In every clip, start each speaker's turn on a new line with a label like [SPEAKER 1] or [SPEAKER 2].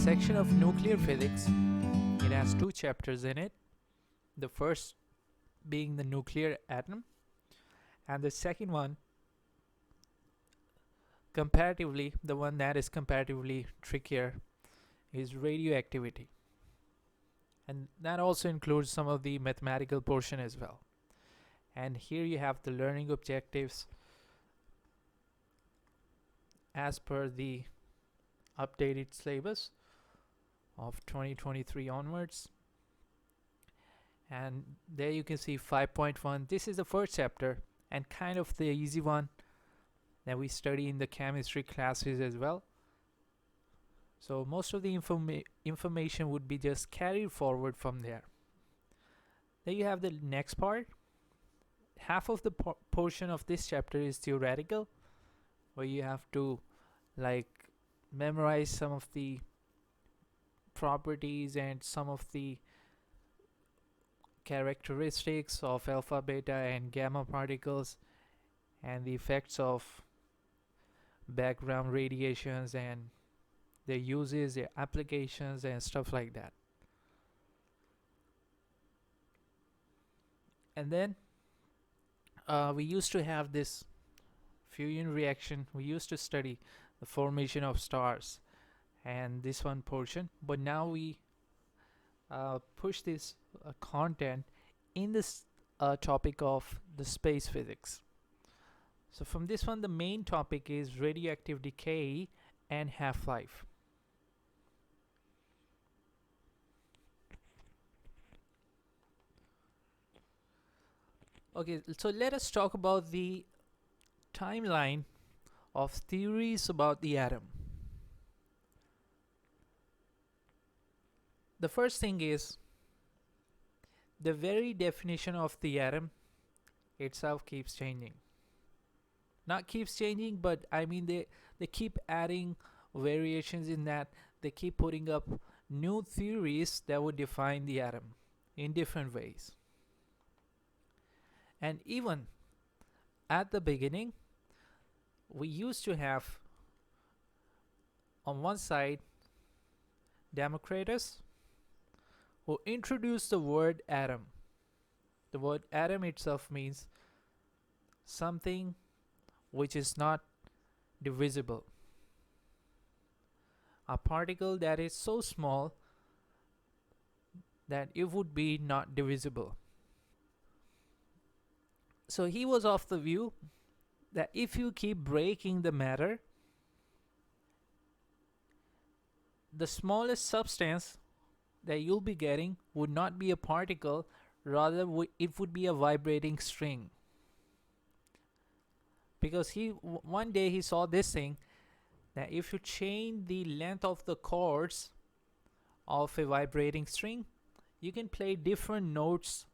[SPEAKER 1] section of nuclear physics. It has two chapters in it. The first being the nuclear atom, and the second one, comparatively, the one that is comparatively trickier, is radioactivity. And that also includes some of the mathematical portion as well. And here you have the learning objectives as per the updated syllabus of 2023 onwards. And there you can see 5.1. This is the first chapter and kind of the easy one that we study in the chemistry classes as well. So most of the information would be just carried forward from there. Then you have the next part. Half of the portion of this chapter is theoretical, where you have to like memorize some of the properties and some of the characteristics of alpha, beta and gamma particles and the effects of background radiations and their uses, their applications and stuff like that. And then we used to have this fusion reaction. We used to study the formation of stars and this one portion, but now we push this content in this topic of the space physics. So from this one, the main topic is radioactive decay and half-life. Okay, so let us talk about the timeline of theories about the atom. The first thing is the very definition of the atom itself keeps changing. Not keeps changing, but I mean they keep adding variations in that. They keep putting up new theories that would define the atom in different ways. And even at the beginning, we used to have on one side Democritus, who introduced the word atom. The word atom itself means something which is not divisible. A particle that is so small that it would be not divisible. So he was of the view that if you keep breaking the matter, the smallest substance that you'll be getting would not be a particle, rather it would be a vibrating string. Because one day he saw this thing, that if you change the length of the chords of a vibrating string, you can play different notes,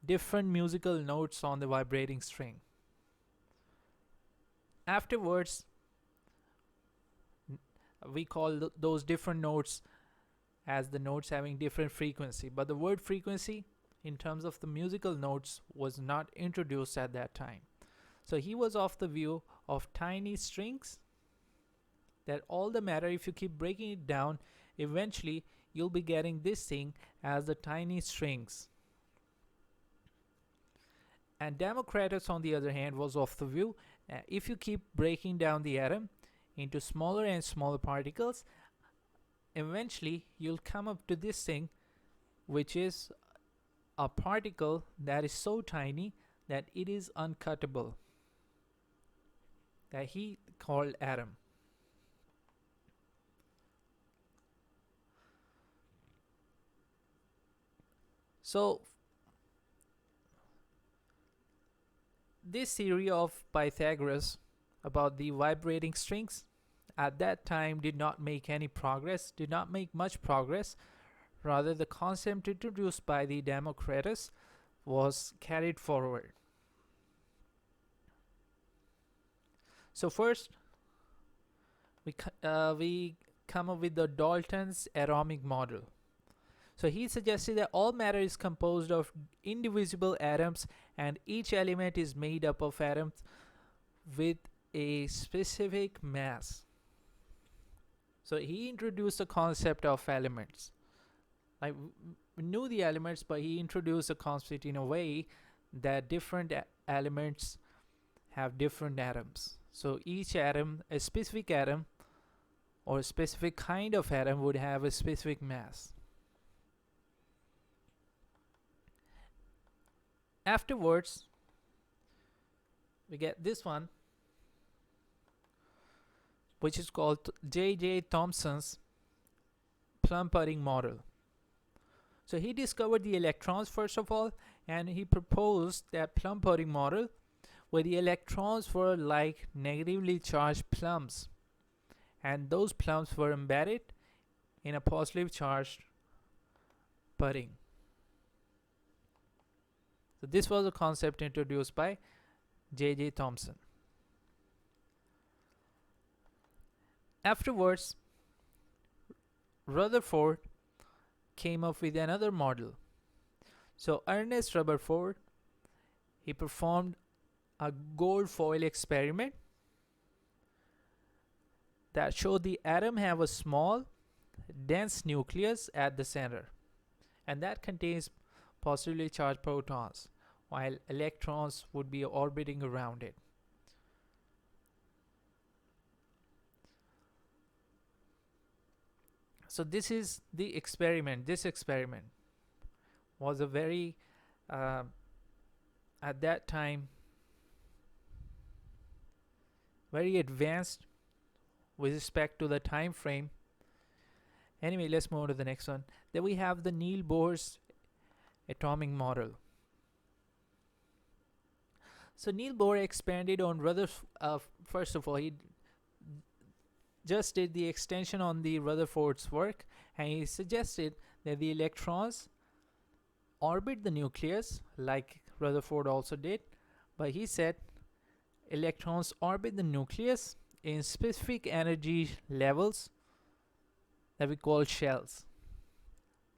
[SPEAKER 1] different musical notes on the vibrating string. Afterwards, we call those different notes as the notes having different frequency, but the word frequency in terms of the musical notes was not introduced at that time. So he was of the view of tiny strings, that all the matter, if you keep breaking it down, eventually you'll be getting this thing as the tiny strings. And Democritus, on the other hand, was of the view that if you keep breaking down the atom into smaller and smaller particles, eventually you'll come up to this thing, which is a particle that is so tiny that it is uncuttable, that he called atom. So this theory of Pythagoras about the vibrating strings at that time did not make much progress. Rather, the concept introduced by the Democritus was carried forward. So first, we come up with the Dalton's atomic model. So he suggested that all matter is composed of indivisible atoms, and each element is made up of atoms with a specific mass. So he introduced the concept of elements. Like we knew the elements, but he introduced the concept in a way that different elements have different atoms. So each atom, a specific atom or a specific kind of atom, would have a specific mass. Afterwards, we get this one, which is called J.J. Thomson's plum pudding model. So he discovered the electrons first of all, and he proposed that plum pudding model where the electrons were like negatively charged plums, and those plums were embedded in a positively charged pudding. So this was a concept introduced by J.J. Thomson. Afterwards, Rutherford came up with another model. So Ernest Rutherford, he performed a gold foil experiment that showed the atom have a small, dense nucleus at the center, and that contains positively charged protons, while electrons would be orbiting around it. So this is the experiment. This experiment was a very, at that time, very advanced with respect to the time frame. Anyway, let's move on to the next one. Then we have the Niels Bohr's atomic model. So Niels Bohr expanded on first of all, he just did the extension on the Rutherford's work, and he suggested that the electrons orbit the nucleus like Rutherford also did, but he said electrons orbit the nucleus in specific energy levels that we call shells,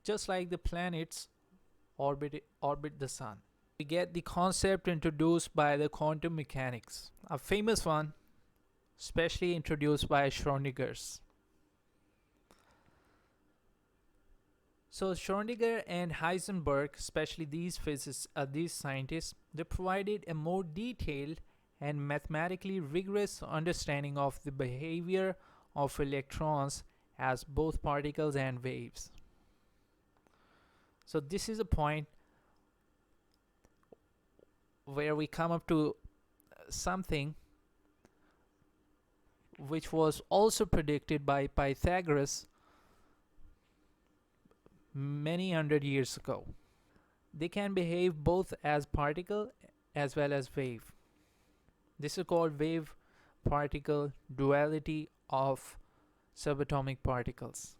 [SPEAKER 1] just like the planets orbit the sun. We get the concept introduced by the quantum mechanics, a famous one, especially introduced by Schrödinger's. So Schrödinger and Heisenberg, especially these scientists, they provided a more detailed and mathematically rigorous understanding of the behavior of electrons as both particles and waves. So this is a point where we come up to something which was also predicted by Pythagoras many hundred years ago. They can behave both as particle as well as wave. This is called wave-particle duality of subatomic particles.